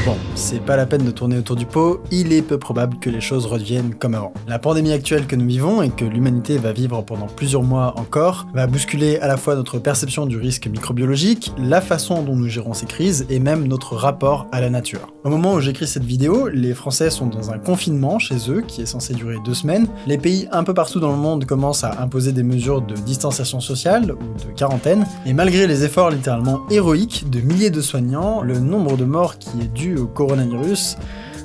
Bon, c'est pas la peine de tourner autour du pot, il est peu probable que les choses redeviennent comme avant. La pandémie actuelle que nous vivons et que l'humanité va vivre pendant plusieurs mois encore va bousculer à la fois notre perception du risque microbiologique, la façon dont nous gérons ces crises et même notre rapport à la nature. Au moment où j'écris cette vidéo, les Français sont dans un confinement chez eux qui est censé durer 2 semaines. Les pays un peu partout dans le monde commencent à imposer des mesures de distanciation sociale ou de quarantaine, et malgré les efforts littéralement héroïques de milliers de soignants, le nombre de morts qui est dû au coronavirus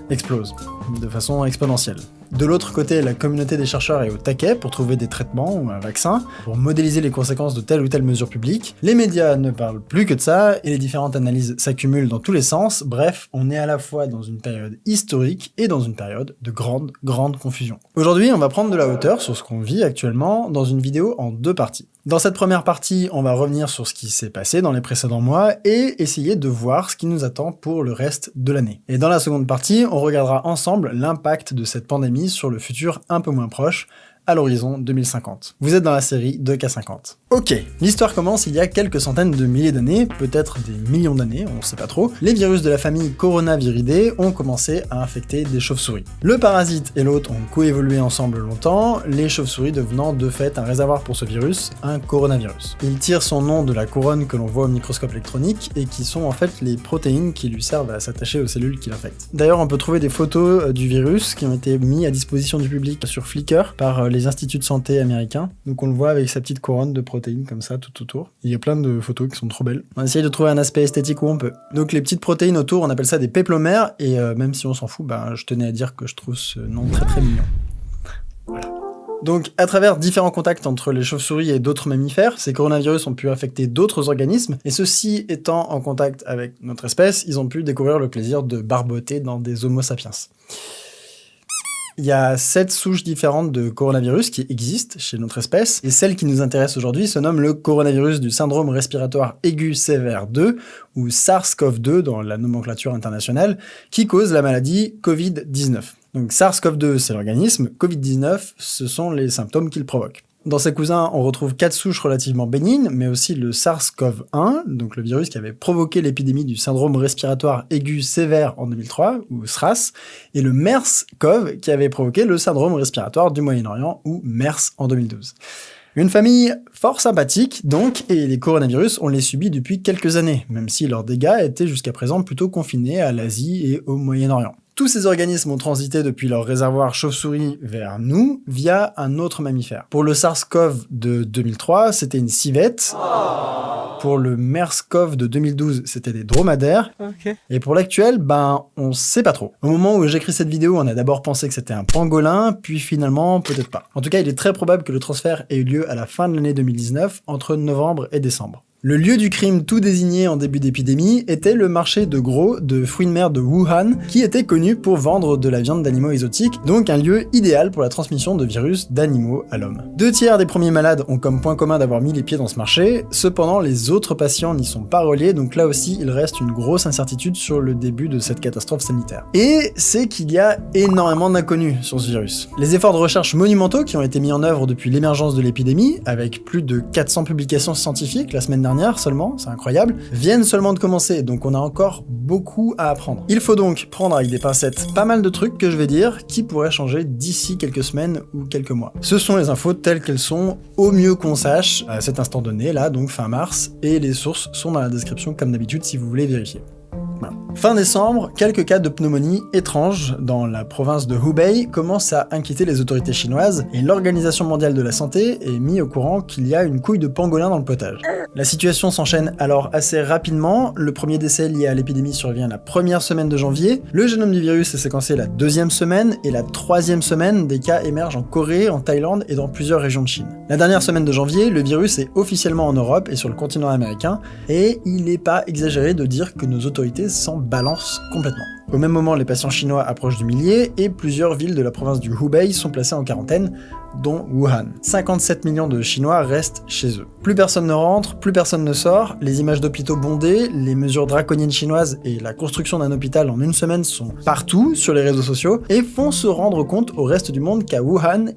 explose de façon exponentielle. De l'autre côté, la communauté des chercheurs est au taquet pour trouver des traitements ou un vaccin, pour modéliser les conséquences de telle ou telle mesure publique. Les médias ne parlent plus que de ça, et les différentes analyses s'accumulent dans tous les sens. Bref, on est à la fois dans une période historique et dans une période de grande confusion. Aujourd'hui, on va prendre de la hauteur sur ce qu'on vit actuellement dans une vidéo en 2 parties. Dans cette première partie, on va revenir sur ce qui s'est passé dans les précédents mois et essayer de voir ce qui nous attend pour le reste de l'année. Et dans la seconde partie, on regardera ensemble l'impact de cette pandémie sur le futur un peu moins proche, à l'horizon 2050. Vous êtes dans la série 2K50. Ok, l'histoire commence il y a quelques centaines de milliers d'années, peut-être des millions d'années, on sait pas trop. Les virus de la famille Coronaviridae ont commencé à infecter des chauves-souris. Le parasite et l'hôte ont coévolué ensemble longtemps, les chauves-souris devenant de fait un réservoir pour ce virus, un coronavirus. Il tire son nom de la couronne que l'on voit au microscope électronique et qui sont en fait les protéines qui lui servent à s'attacher aux cellules qui l'infectent. D'ailleurs, on peut trouver des photos du virus qui ont été mis à disposition du public sur Flickr par les instituts de santé américains. Donc on le voit avec sa petite couronne de protéines comme ça tout autour. Il y a plein de photos qui sont trop belles. On essaye de trouver un aspect esthétique où on peut. Donc les petites protéines autour, on appelle ça des péplomères et même si on s'en fout, je tenais à dire que je trouve ce nom très mignon. Voilà. Donc, à travers différents contacts entre les chauves-souris et d'autres mammifères, ces coronavirus ont pu affecter d'autres organismes, et ceux-ci étant en contact avec notre espèce, ils ont pu découvrir le plaisir de barboter dans des Homo sapiens. Il y a 7 souches différentes de coronavirus qui existent chez notre espèce, et celle qui nous intéresse aujourd'hui se nomme le coronavirus du syndrome respiratoire aigu sévère 2, ou SARS-CoV-2 dans la nomenclature internationale, qui cause la maladie Covid-19. Donc SARS-CoV-2 c'est l'organisme, Covid-19 ce sont les symptômes qu'il provoque. Dans ses cousins, on retrouve 4 souches relativement bénignes, mais aussi le SARS-CoV-1, donc le virus qui avait provoqué l'épidémie du syndrome respiratoire aigu sévère en 2003, ou SRAS, et le MERS-CoV qui avait provoqué le syndrome respiratoire du Moyen-Orient, ou MERS en 2012. Une famille fort sympathique, donc, et les coronavirus, on les subit depuis quelques années, même si leurs dégâts étaient jusqu'à présent plutôt confinés à l'Asie et au Moyen-Orient. Tous ces organismes ont transité depuis leur réservoir chauve-souris vers nous via un autre mammifère. Pour le SARS-CoV de 2003, c'était une civette. Pour le MERS-CoV de 2012, c'était des dromadaires. Okay. Et pour l'actuel, on sait pas trop. Au moment où j'écris cette vidéo, on a d'abord pensé que c'était un pangolin, puis finalement, peut-être pas. En tout cas, il est très probable que le transfert ait eu lieu à la fin de l'année 2019, entre novembre et décembre. Le lieu du crime tout désigné en début d'épidémie était le marché de gros de fruits de mer de Wuhan, qui était connu pour vendre de la viande d'animaux exotiques, donc un lieu idéal pour la transmission de virus d'animaux à l'homme. 2 tiers des premiers malades ont comme point commun d'avoir mis les pieds dans ce marché, cependant les autres patients n'y sont pas reliés, donc là aussi il reste une grosse incertitude sur le début de cette catastrophe sanitaire. Et c'est qu'il y a énormément d'inconnus sur ce virus. Les efforts de recherche monumentaux qui ont été mis en œuvre depuis l'émergence de l'épidémie, avec plus de 400 publications scientifiques la semaine dernière seulement, c'est incroyable, viennent seulement de commencer, donc on a encore beaucoup à apprendre. Il faut donc prendre avec des pincettes pas mal de trucs que je vais dire qui pourraient changer d'ici quelques semaines ou quelques mois. Ce sont les infos telles qu'elles sont au mieux qu'on sache à cet instant donné, là, donc fin mars, et les sources sont dans la description comme d'habitude si vous voulez vérifier. Voilà. Fin décembre, quelques cas de pneumonie étranges dans la province de Hubei commencent à inquiéter les autorités chinoises et l'Organisation mondiale de la santé est mise au courant qu'il y a une couille de pangolin dans le potage. La situation s'enchaîne alors assez rapidement, le premier décès lié à l'épidémie survient la première semaine de janvier, le génome du virus est séquencé la 2e semaine et la 3e semaine, des cas émergent en Corée, en Thaïlande et dans plusieurs régions de Chine. La dernière semaine de janvier, le virus est officiellement en Europe et sur le continent américain et il n'est pas exagéré de dire que nos autorités s'en balancent complètement. Au même moment, les patients chinois approchent du millier et plusieurs villes de la province du Hubei sont placées en quarantaine, dont Wuhan. 57 millions de Chinois restent chez eux. Plus personne ne rentre, plus personne ne sort, les images d'hôpitaux bondés, les mesures draconiennes chinoises et la construction d'un hôpital en 1 semaine sont partout sur les réseaux sociaux et font se rendre compte au reste du monde qu'à Wuhan,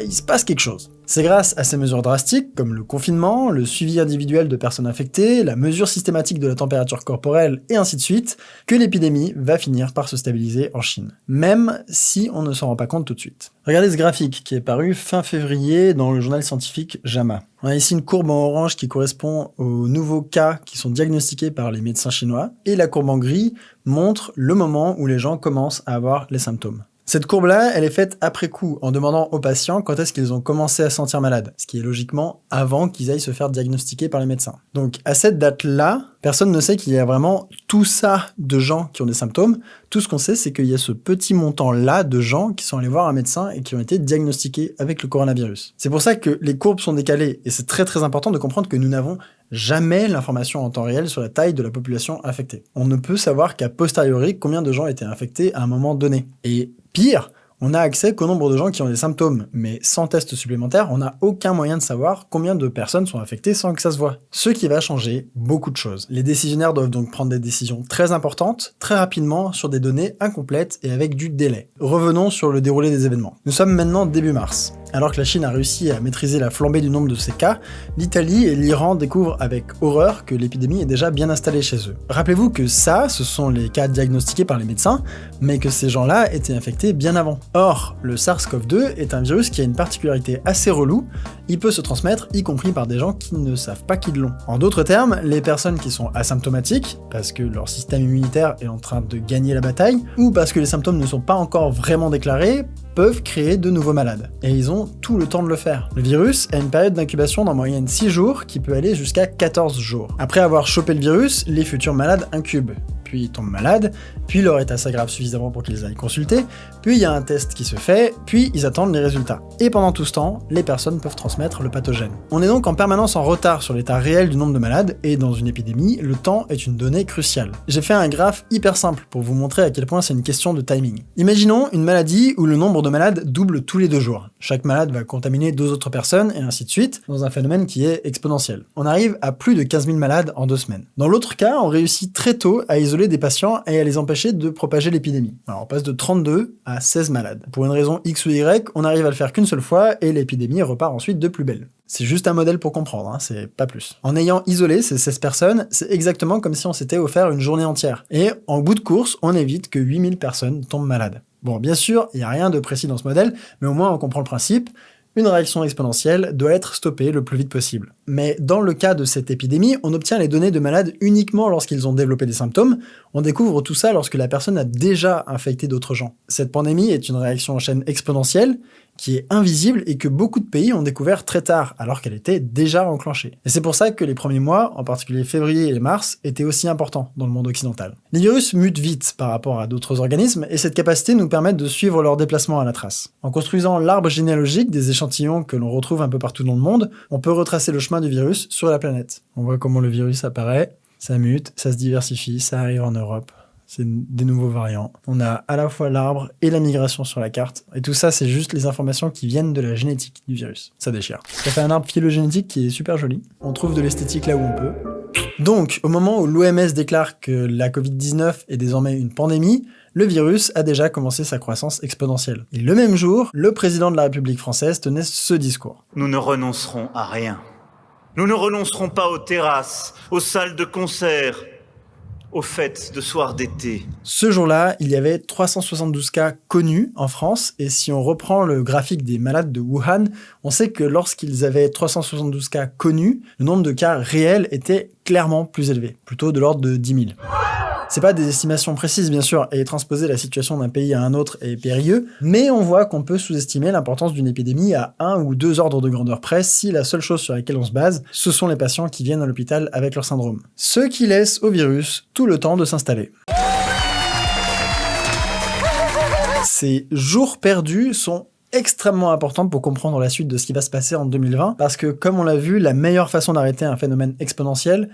il se passe quelque chose. C'est grâce à ces mesures drastiques, comme le confinement, le suivi individuel de personnes infectées, la mesure systématique de la température corporelle, et ainsi de suite, que l'épidémie va finir par se stabiliser en Chine. Même si on ne s'en rend pas compte tout de suite. Regardez ce graphique qui est paru fin février dans le journal scientifique JAMA. On a ici une courbe en orange qui correspond aux nouveaux cas qui sont diagnostiqués par les médecins chinois, et la courbe en gris montre le moment où les gens commencent à avoir les symptômes. Cette courbe-là, elle est faite après coup, en demandant aux patients quand est-ce qu'ils ont commencé à se sentir malades, ce qui est logiquement avant qu'ils aillent se faire diagnostiquer par les médecins. Donc à cette date-là, personne ne sait qu'il y a vraiment tout ça de gens qui ont des symptômes. Tout ce qu'on sait, c'est qu'il y a ce petit montant-là de gens qui sont allés voir un médecin et qui ont été diagnostiqués avec le coronavirus. C'est pour ça que les courbes sont décalées, et c'est très très important de comprendre que nous n'avons jamais l'information en temps réel sur la taille de la population infectée. On ne peut savoir qu'à posteriori combien de gens étaient infectés à un moment donné. Et pire, on n'a accès qu'au nombre de gens qui ont des symptômes, mais sans test supplémentaire, on n'a aucun moyen de savoir combien de personnes sont infectées sans que ça se voie. Ce qui va changer beaucoup de choses. Les décisionnaires doivent donc prendre des décisions très importantes, très rapidement, sur des données incomplètes et avec du délai. Revenons sur le déroulé des événements. Nous sommes maintenant début mars. Alors que la Chine a réussi à maîtriser la flambée du nombre de ces cas, l'Italie et l'Iran découvrent avec horreur que l'épidémie est déjà bien installée chez eux. Rappelez-vous que ça, ce sont les cas diagnostiqués par les médecins, mais que ces gens-là étaient infectés bien avant. Or, le SARS-CoV-2 est un virus qui a une particularité assez relou, il peut se transmettre y compris par des gens qui ne savent pas qu'ils l'ont. En d'autres termes, les personnes qui sont asymptomatiques, parce que leur système immunitaire est en train de gagner la bataille, ou parce que les symptômes ne sont pas encore vraiment déclarés, peuvent créer de nouveaux malades. Et ils ont tout le temps de le faire. Le virus a une période d'incubation d'en moyenne 6 jours qui peut aller jusqu'à 14 jours. Après avoir chopé le virus, les futurs malades incubent. Puis ils tombent malades, puis leur état s'aggrave suffisamment pour qu'ils aillent consulter, puis il y a un test qui se fait, puis ils attendent les résultats. Et pendant tout ce temps, les personnes peuvent transmettre le pathogène. On est donc en permanence en retard sur l'état réel du nombre de malades, et dans une épidémie, le temps est une donnée cruciale. J'ai fait un graphe hyper simple pour vous montrer à quel point c'est une question de timing. Imaginons une maladie où le nombre de malades double tous les 2 jours. Chaque malade va contaminer 2 autres personnes, et ainsi de suite, dans un phénomène qui est exponentiel. On arrive à plus de 15 000 malades en 2 semaines. Dans l'autre cas, on réussit très tôt à isoler des patients et à les empêcher de propager l'épidémie. Alors on passe de 32 à 16 malades. Pour une raison X ou Y, on arrive à le faire qu'une seule fois et l'épidémie repart ensuite de plus belle. C'est juste un modèle pour comprendre, c'est pas plus. En ayant isolé ces 16 personnes, c'est exactement comme si on s'était offert une journée entière. Et en bout de course, on évite que 8000 personnes tombent malades. Bon, bien sûr, il n'y a rien de précis dans ce modèle, mais au moins on comprend le principe. Une réaction exponentielle doit être stoppée le plus vite possible. Mais dans le cas de cette épidémie, on obtient les données de malades uniquement lorsqu'ils ont développé des symptômes. On découvre tout ça lorsque la personne a déjà infecté d'autres gens. Cette pandémie est une réaction en chaîne exponentielle qui est invisible et que beaucoup de pays ont découvert très tard, alors qu'elle était déjà enclenchée. Et c'est pour ça que les premiers mois, en particulier février et mars, étaient aussi importants dans le monde occidental. Les virus mutent vite par rapport à d'autres organismes, et cette capacité nous permet de suivre leur déplacement à la trace. En construisant l'arbre généalogique des échantillons que l'on retrouve un peu partout dans le monde, on peut retracer le chemin du virus sur la planète. On voit comment le virus apparaît, ça mute, ça se diversifie, ça arrive en Europe. C'est des nouveaux variants. On a à la fois l'arbre et la migration sur la carte. Et tout ça, c'est juste les informations qui viennent de la génétique du virus. Ça déchire. Ça fait un arbre phylogénétique qui est super joli. On trouve de l'esthétique là où on peut. Donc, au moment où l'OMS déclare que la Covid-19 est désormais une pandémie, le virus a déjà commencé sa croissance exponentielle. Et le même jour, le président de la République française tenait ce discours. Nous ne renoncerons à rien. Nous ne renoncerons pas aux terrasses, aux salles de concert, aux fêtes de soirs d'été. Ce jour-là, il y avait 372 cas connus en France, et si on reprend le graphique des malades de Wuhan, on sait que lorsqu'ils avaient 372 cas connus, le nombre de cas réels était clairement plus élevé, plutôt de l'ordre de 10 000. C'est pas des estimations précises, bien sûr, et transposer la situation d'un pays à un autre est périlleux, mais on voit qu'on peut sous-estimer l'importance d'une épidémie à 1 ou 2 ordres de grandeur près si la seule chose sur laquelle on se base, ce sont les patients qui viennent à l'hôpital avec leur syndrome. Ce qui laisse au virus tout le temps de s'installer. Ces jours perdus sont extrêmement importants pour comprendre la suite de ce qui va se passer en 2020, parce que, comme on l'a vu, la meilleure façon d'arrêter un phénomène exponentiel,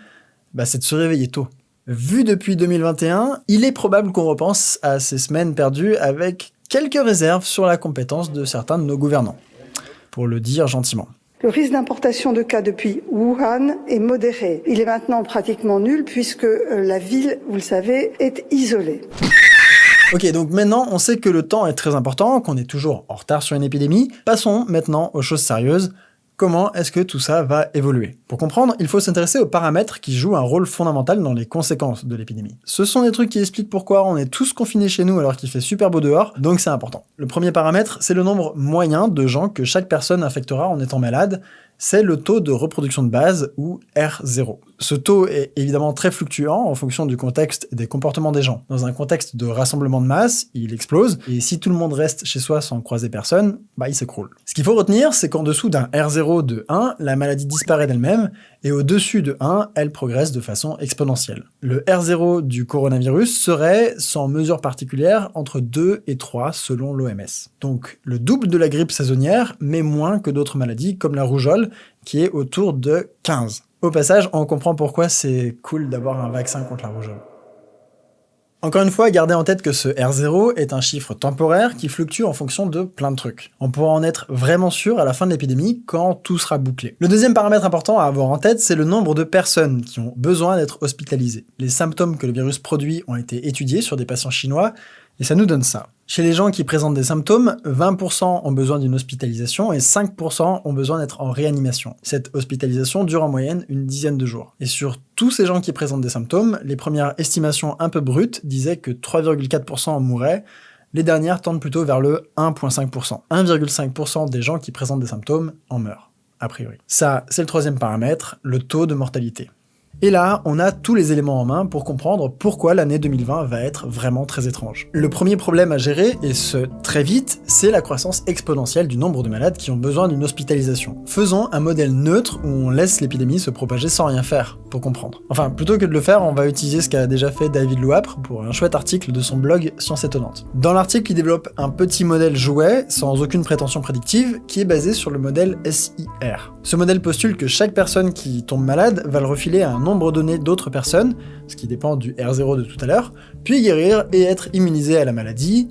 c'est de se réveiller tôt. Vu depuis 2021, il est probable qu'on repense à ces semaines perdues avec quelques réserves sur la compétence de certains de nos gouvernants, pour le dire gentiment. Le risque d'importation de cas depuis Wuhan est modéré. Il est maintenant pratiquement nul puisque la ville, vous le savez, est isolée. Ok, donc maintenant, on sait que le temps est très important, qu'on est toujours en retard sur une épidémie. Passons maintenant aux choses sérieuses. Comment est-ce que tout ça va évoluer? Pour comprendre, il faut s'intéresser aux paramètres qui jouent un rôle fondamental dans les conséquences de l'épidémie. Ce sont des trucs qui expliquent pourquoi on est tous confinés chez nous alors qu'il fait super beau dehors, donc c'est important. Le premier paramètre, c'est le nombre moyen de gens que chaque personne infectera en étant malade. C'est le taux de reproduction de base, ou R0. Ce taux est évidemment très fluctuant en fonction du contexte et des comportements des gens. Dans un contexte de rassemblement de masse, il explose, et si tout le monde reste chez soi sans croiser personne, il s'écroule. Ce qu'il faut retenir, c'est qu'en dessous d'un R0 de 1, la maladie disparaît d'elle-même, et au-dessus de 1, elle progresse de façon exponentielle. Le R0 du coronavirus serait, sans mesure particulière, entre 2 et 3 selon l'OMS. Donc le double de la grippe saisonnière, mais moins que d'autres maladies comme la rougeole, qui est autour de 15. Au passage, on comprend pourquoi c'est cool d'avoir un vaccin contre la rougeole. Encore une fois, gardez en tête que ce R0 est un chiffre temporaire qui fluctue en fonction de plein de trucs. On pourra en être vraiment sûr à la fin de l'épidémie quand tout sera bouclé. Le deuxième paramètre important à avoir en tête, c'est le nombre de personnes qui ont besoin d'être hospitalisées. Les symptômes que le virus produit ont été étudiés sur des patients chinois, et ça nous donne ça. Chez les gens qui présentent des symptômes, 20% ont besoin d'une hospitalisation et 5% ont besoin d'être en réanimation. Cette hospitalisation dure en moyenne une dizaine de jours. Et sur tous ces gens qui présentent des symptômes, les premières estimations un peu brutes disaient que 3,4% en mourraient, les dernières tendent plutôt vers le 1,5%. 1,5% des gens qui présentent des symptômes en meurent, a priori. Ça, c'est le troisième paramètre, le taux de mortalité. Et là, on a tous les éléments en main pour comprendre pourquoi l'année 2020 va être vraiment très étrange. Le premier problème à gérer, et ce très vite, c'est la croissance exponentielle du nombre de malades qui ont besoin d'une hospitalisation. Faisons un modèle neutre où on laisse l'épidémie se propager sans rien faire, pour comprendre. Enfin, plutôt que de le faire, on va utiliser ce qu'a déjà fait David Louapre pour un chouette article de son blog Science Étonnante. Dans l'article, il développe un petit modèle jouet, sans aucune prétention prédictive, qui est basé sur le modèle SIR. Ce modèle postule que chaque personne qui tombe malade va le refiler à un nombre donné d'autres personnes, ce qui dépend du R0 de tout à l'heure, puis guérir et être immunisé à la maladie,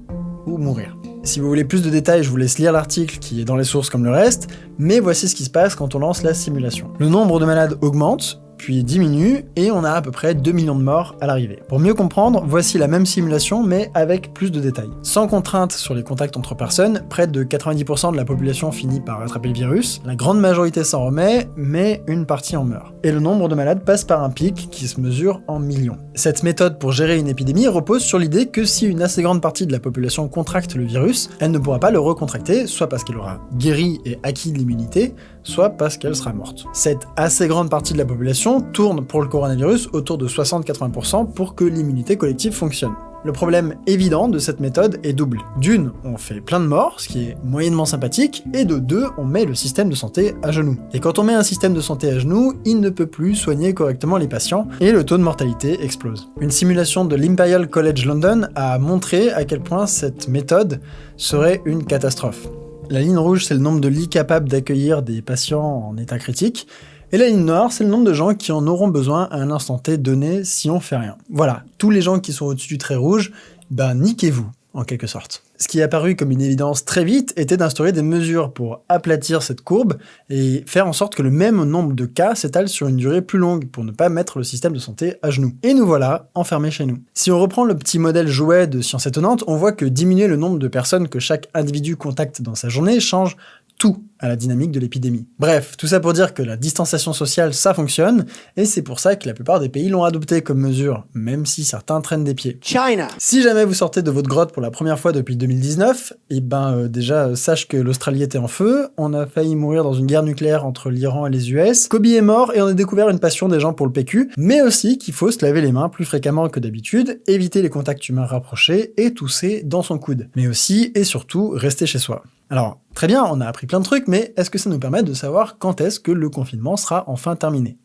ou mourir. Si vous voulez plus de détails, je vous laisse lire l'article qui est dans les sources comme le reste, mais voici ce qui se passe quand on lance la simulation. Le nombre de malades augmente, puis diminue, et on a à peu près 2 millions de morts à l'arrivée. Pour mieux comprendre, voici la même simulation, mais avec plus de détails. Sans contrainte sur les contacts entre personnes, près de 90% de la population finit par attraper le virus, la grande majorité s'en remet, mais une partie en meurt. Et le nombre de malades passe par un pic qui se mesure en millions. Cette méthode pour gérer une épidémie repose sur l'idée que si une assez grande partie de la population contracte le virus, elle ne pourra pas le recontracter, soit parce qu'elle aura guéri et acquis l'immunité, soit parce qu'elle sera morte. Cette assez grande partie de la population tourne pour le coronavirus autour de 60-80% pour que l'immunité collective fonctionne. Le problème évident de cette méthode est double. D'une, on fait plein de morts, ce qui est moyennement sympathique, et de deux, on met le système de santé à genoux. Et quand on met un système de santé à genoux, il ne peut plus soigner correctement les patients, et le taux de mortalité explose. Une simulation de l'Imperial College London a montré à quel point cette méthode serait une catastrophe. La ligne rouge, c'est le nombre de lits capables d'accueillir des patients en état critique, et la ligne noire, c'est le nombre de gens qui en auront besoin à un instant T donné si on fait rien. Voilà, tous les gens qui sont au-dessus du trait rouge, niquez-vous, en quelque sorte. Ce qui est apparu comme une évidence très vite était d'instaurer des mesures pour aplatir cette courbe et faire en sorte que le même nombre de cas s'étale sur une durée plus longue pour ne pas mettre le système de santé à genoux. Et nous voilà enfermés chez nous. Si on reprend le petit modèle jouet de Science Étonnante, on voit que diminuer le nombre de personnes que chaque individu contacte dans sa journée change tout à la dynamique de l'épidémie. Bref, tout ça pour dire que la distanciation sociale, ça fonctionne, et c'est pour ça que la plupart des pays l'ont adopté comme mesure, même si certains traînent des pieds. China. Si jamais vous sortez de votre grotte pour la première fois depuis 2019, déjà, sache que l'Australie était en feu, on a failli mourir dans une guerre nucléaire entre l'Iran et les US, Kobe est mort et on a découvert une passion des gens pour le PQ, mais aussi qu'il faut se laver les mains plus fréquemment que d'habitude, éviter les contacts humains rapprochés et tousser dans son coude. Mais aussi, et surtout, rester chez soi. Alors, très bien, on a appris plein de trucs, mais est-ce que ça nous permet de savoir quand est-ce que le confinement sera enfin terminé ?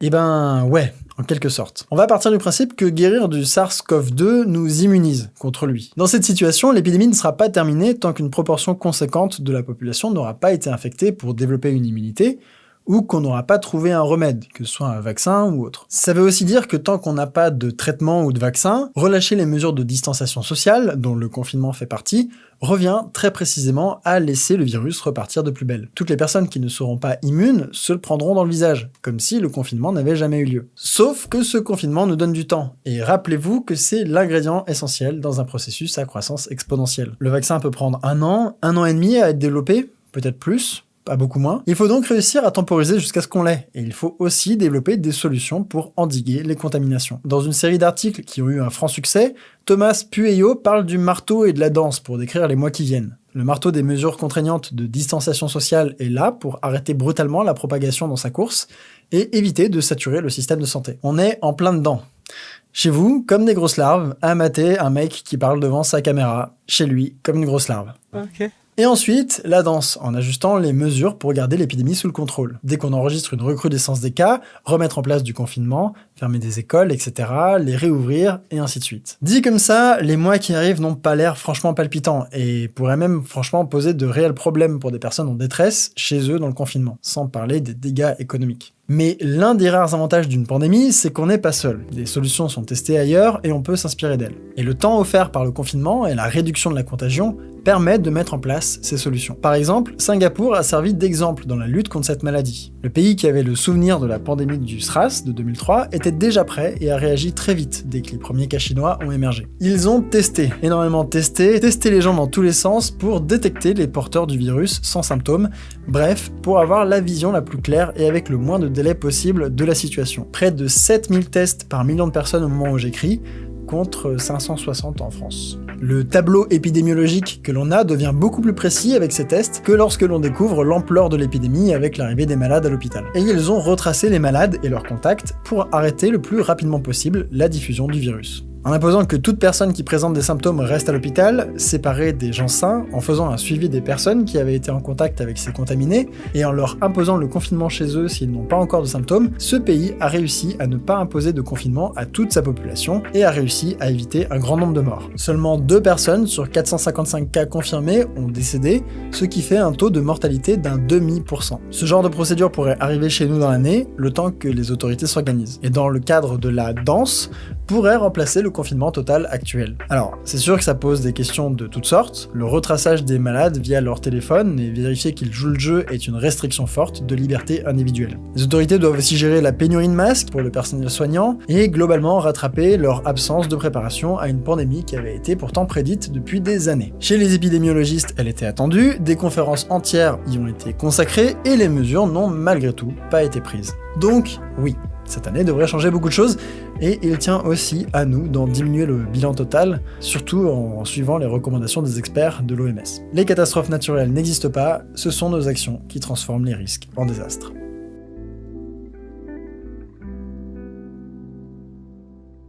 Ouais, en quelque sorte. On va partir du principe que guérir du SARS-CoV-2 nous immunise contre lui. Dans cette situation, l'épidémie ne sera pas terminée tant qu'une proportion conséquente de la population n'aura pas été infectée pour développer une immunité, ou qu'on n'aura pas trouvé un remède, que ce soit un vaccin ou autre. Ça veut aussi dire que tant qu'on n'a pas de traitement ou de vaccin, relâcher les mesures de distanciation sociale, dont le confinement fait partie, revient très précisément à laisser le virus repartir de plus belle. Toutes les personnes qui ne seront pas immunes se le prendront dans le visage, comme si le confinement n'avait jamais eu lieu. Sauf que ce confinement nous donne du temps, et rappelez-vous que c'est l'ingrédient essentiel dans un processus à croissance exponentielle. Le vaccin peut prendre 1 an et demi à être développé, peut-être plus, pas beaucoup moins. Il faut donc réussir à temporiser jusqu'à ce qu'on l'ait, et il faut aussi développer des solutions pour endiguer les contaminations. Dans une série d'articles qui ont eu un franc succès, Thomas Pueyo parle du marteau et de la danse pour décrire les mois qui viennent. Le marteau des mesures contraignantes de distanciation sociale est là pour arrêter brutalement la propagation dans sa course et éviter de saturer le système de santé. On est en plein dedans. Chez vous, comme des grosses larves, à mater un mec qui parle devant sa caméra. Chez lui, comme une grosse larve. Ok. Et ensuite, la danse, en ajustant les mesures pour garder l'épidémie sous le contrôle. Dès qu'on enregistre une recrudescence des cas, remettre en place du confinement, fermer des écoles, etc., les réouvrir, et ainsi de suite. Dit comme ça, les mois qui arrivent n'ont pas l'air franchement palpitants, et pourraient même franchement poser de réels problèmes pour des personnes en détresse chez eux dans le confinement, sans parler des dégâts économiques. Mais l'un des rares avantages d'une pandémie, c'est qu'on n'est pas seul. Des solutions sont testées ailleurs et on peut s'inspirer d'elles. Et le temps offert par le confinement et la réduction de la contagion permettent de mettre en place ces solutions. Par exemple, Singapour a servi d'exemple dans la lutte contre cette maladie. Le pays qui avait le souvenir de la pandémie du SRAS de 2003 était déjà prêt et a réagi très vite dès que les premiers cas chinois ont émergé. Ils ont énormément testé les gens dans tous les sens pour détecter les porteurs du virus sans symptômes, bref, pour avoir la vision la plus claire et avec le moins de délai possible de la situation. Près de 7000 tests par million de personnes au moment où j'écris, contre 560 en France. Le tableau épidémiologique que l'on a devient beaucoup plus précis avec ces tests que lorsque l'on découvre l'ampleur de l'épidémie avec l'arrivée des malades à l'hôpital. Et ils ont retracé les malades et leurs contacts pour arrêter le plus rapidement possible la diffusion du virus. En imposant que toute personne qui présente des symptômes reste à l'hôpital, séparée des gens sains, en faisant un suivi des personnes qui avaient été en contact avec ces contaminés, et en leur imposant le confinement chez eux s'ils n'ont pas encore de symptômes, ce pays a réussi à ne pas imposer de confinement à toute sa population, et a réussi à éviter un grand nombre de morts. Seulement 2 personnes sur 455 cas confirmés ont décédé, ce qui fait un taux de mortalité d'0,5%. Ce genre de procédure pourrait arriver chez nous dans l'année, le temps que les autorités s'organisent. Et dans le cadre de la danse, pourrait remplacer le confinement total actuel. Alors, c'est sûr que ça pose des questions de toutes sortes. Le retraçage des malades via leur téléphone et vérifier qu'ils jouent le jeu est une restriction forte de liberté individuelle. Les autorités doivent aussi gérer la pénurie de masques pour le personnel soignant et globalement rattraper leur absence de préparation à une pandémie qui avait été pourtant prédite depuis des années. Chez les épidémiologistes, elle était attendue, des conférences entières y ont été consacrées et les mesures n'ont malgré tout pas été prises. Donc, oui. Cette année devrait changer beaucoup de choses, et il tient aussi à nous d'en diminuer le bilan total, surtout en suivant les recommandations des experts de l'OMS. Les catastrophes naturelles n'existent pas, ce sont nos actions qui transforment les risques en désastres.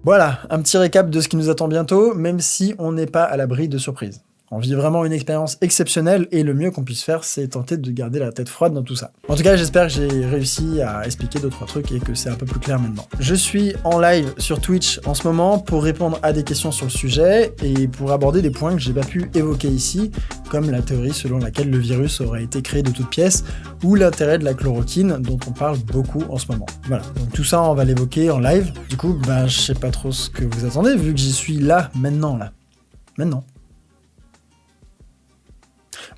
Voilà, un petit récap de ce qui nous attend bientôt, même si on n'est pas à l'abri de surprises. On vit vraiment une expérience exceptionnelle et le mieux qu'on puisse faire, c'est tenter de garder la tête froide dans tout ça. En tout cas, j'espère que j'ai réussi à expliquer 2-3 trucs et que c'est un peu plus clair maintenant. Je suis en live sur Twitch en ce moment pour répondre à des questions sur le sujet et pour aborder des points que j'ai pas pu évoquer ici, comme la théorie selon laquelle le virus aurait été créé de toutes pièces ou l'intérêt de la chloroquine dont on parle beaucoup en ce moment. Voilà, donc tout ça on va l'évoquer en live. Du coup, je sais pas trop ce que vous attendez vu que j'y suis là, maintenant.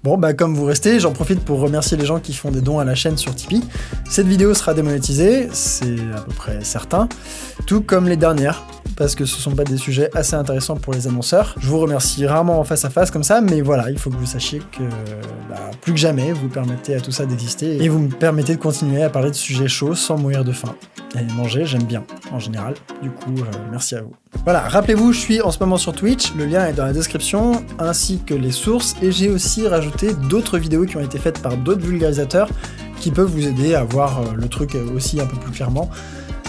Bon, comme vous restez, j'en profite pour remercier les gens qui font des dons à la chaîne sur Tipeee. Cette vidéo sera démonétisée, c'est à peu près certain, tout comme les dernières, parce que ce sont pas des sujets assez intéressants pour les annonceurs. Je vous remercie rarement en face à face comme ça, mais voilà, il faut que vous sachiez que plus que jamais, vous permettez à tout ça d'exister, et vous me permettez de continuer à parler de sujets chauds sans mourir de faim. Et manger, j'aime bien, en général, du coup, merci à vous. Voilà, rappelez-vous, je suis en ce moment sur Twitch, le lien est dans la description, ainsi que les sources, et j'ai aussi rajouté d'autres vidéos qui ont été faites par d'autres vulgarisateurs qui peuvent vous aider à voir le truc aussi un peu plus clairement,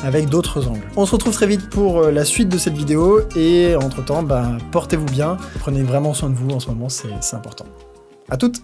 avec d'autres angles. On se retrouve très vite pour la suite de cette vidéo, et entre-temps, portez-vous bien, prenez vraiment soin de vous en ce moment, c'est important. À toutes!